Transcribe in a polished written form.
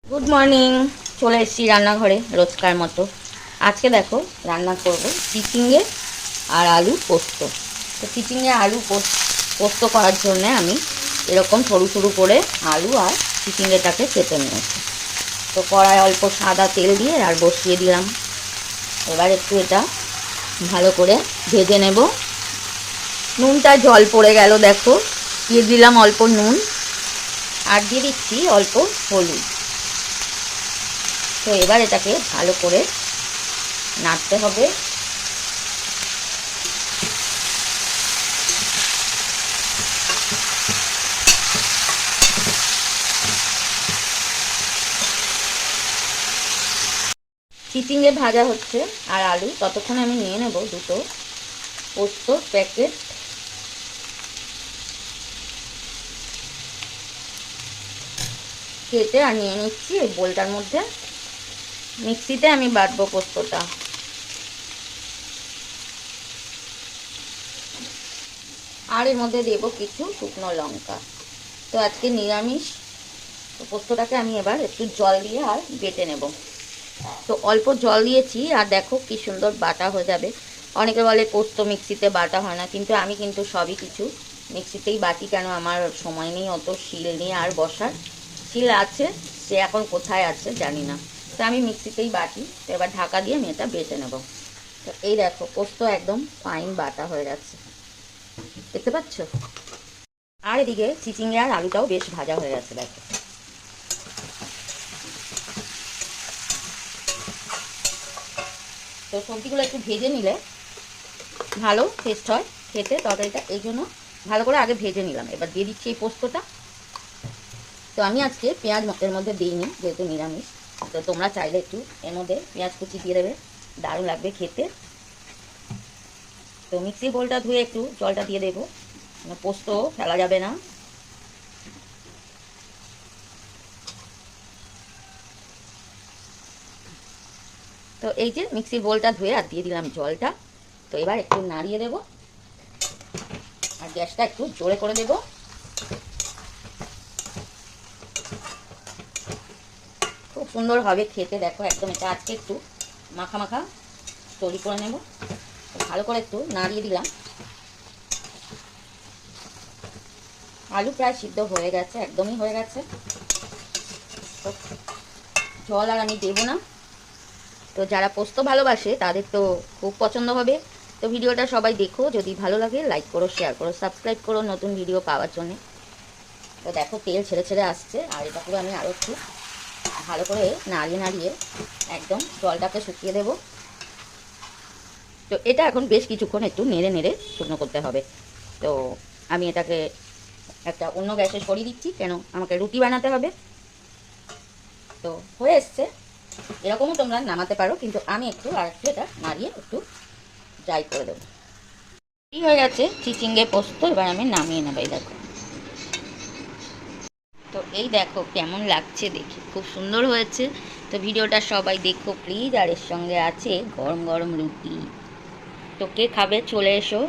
Good morning. চলে এসেছি রান্নাঘরে রোজকার মতো। আজকে দেখো রান্না করব চিচিঙ্গে আর আলু পোস্ত। তো চিচিঙ্গে আলু পোস্ত করার জন্য আমি এরকম সরু সরু করে আলু আর চিচিঙ্গেটাকে কেটে নিয়েছি। তো কড়ায় অল্প সাদা তেল দিয়ে আর বসিয়ে দিলাম। এবার একটু এটা ভালো করে ভেজে নেব। নুনটা জল পড়ে গেল, দেখো দিয়ে দিলাম অল্প নুন আর দিয়ে দিচ্ছি অল্প হলুদ। তো এবার এটাকে ভালো করে নাড়তে হবে। চিচিঙ্গে ভাজা হচ্ছে আর আলু, ততক্ষণে আমি নিয়ে নেব দুটো পোস্ত প্যাকেট। কেটে আর নিয়ে নিচ্ছি এই বোলটার মধ্যে। মিক্সিতে আমি বাটবো পোস্তটা। আর এর মধ্যে দেব কিছু শুকনো লঙ্কা। তো আজকে নিরামিষ, তো পোস্তটাকে আমি এবার একটু জল দিয়ে আর বেটে নেব। তো অল্প জল দিয়েছি আর দেখো কি সুন্দর বাটা হয়ে যাবে। অনেকে বলে পোস্ত মিক্সিতে বাটা হয় না, কিন্তু আমি কিন্তু সবই কিছু মিক্সিতেই বাটি। কেন, আমার সময় নেই অত শিল নিয়ে আর বসার। শিল আছে, সে এখন কোথায় আছে জানি না। তো আমি মিক্সিতেই বাটি। তো এবার ঢাকা দিয়ে আমি এটা বেটে নেব। তো এই দেখো পোস্ত একদম ফাইন বাটা হয়ে যাচ্ছে, দেখতে পাচ্ছ। আর এদিকে চিচিঙ্গে আর আলুটাও বেশ ভাজা হয়ে গেছে দেখো। তো সবজিগুলো একটু ভেজে নিলে ভালো টেস্ট হয় খেতে তরকারিটা, এই জন্য ভালো করে আগে ভেজে নিলাম। এবার দিয়ে দিচ্ছি এই পোস্তটা। তো আমি আজকে পেঁয়াজ এর মধ্যে দিইনি, যেহেতু নিরামিষ। তো তোমরা চাইলে একটু এর মধ্যে পেঁয়াজ কুচি দিয়ে দেবে, দারুণ লাগবে খেতে। তো মিক্সি বোলটা ধুয়ে একটু জলটা দিয়ে দেবো, পোস্ত ফেলা যাবে না। তো এই যে মিক্সির বোলটা ধুয়ে আর দিয়ে দিলাম জলটা। তো এবার একটু নাড়িয়ে দেবো আর গ্যাসটা একটু জোরে করে দেবো। খুব সুন্দর হবে খেতে দেখো একদম। এটা আজকে একটু মাখা মাখা তৈরি করে নেব। ভালো করে একটু নাড়িয়ে দিলাম। আলু প্রায় সিদ্ধ হয়ে গেছে, একদমই হয়ে গেছে। তো জল আর আমি দেবো না। তো যারা পোস্ত ভালোবাসে তাদের তো খুব পছন্দ হবে। তো ভিডিওটা সবাই দেখো, যদি ভালো লাগে লাইক করো, শেয়ার করো, সাবস্ক্রাইব করো নতুন ভিডিও পাওয়ার জন্য। তো দেখো তেল ছেড়ে ছেড়ে আসছে, আর এটা পুরো আমি আরও একটু ভালো করে নাড়িয়ে নাড়িয়ে একদম জলটাকে শুকিয়ে দেব। তো এটা এখন বেশ কিছুক্ষণ একটু নেড়ে নেড়ে শুকনো করতে হবে। তো আমি এটাকে একটা অন্য গ্যাসে সরিয়ে দিচ্ছি, কেন আমাকে রুটি বানাতে হবে। তো হয়ে এসছে, এরকমও তোমরা নামাতে পারো, কিন্তু আমি একটু আর একটু এটা নাড়িয়ে একটু ড্রাই করে দেবো। এই হয়ে গেছে চিচিঙ্গে পোস্ত, এবার আমি নামিয়ে নেব। এই দেখো, তো এই দেখো কেমন লাগছে দেখি, খুব সুন্দর হয়েছে। তো ভিডিওটা সবাই দেখো প্লিজ। আর এর সঙ্গে আছে গরম গরম রুটি। তো কে খাবে চলে এসো।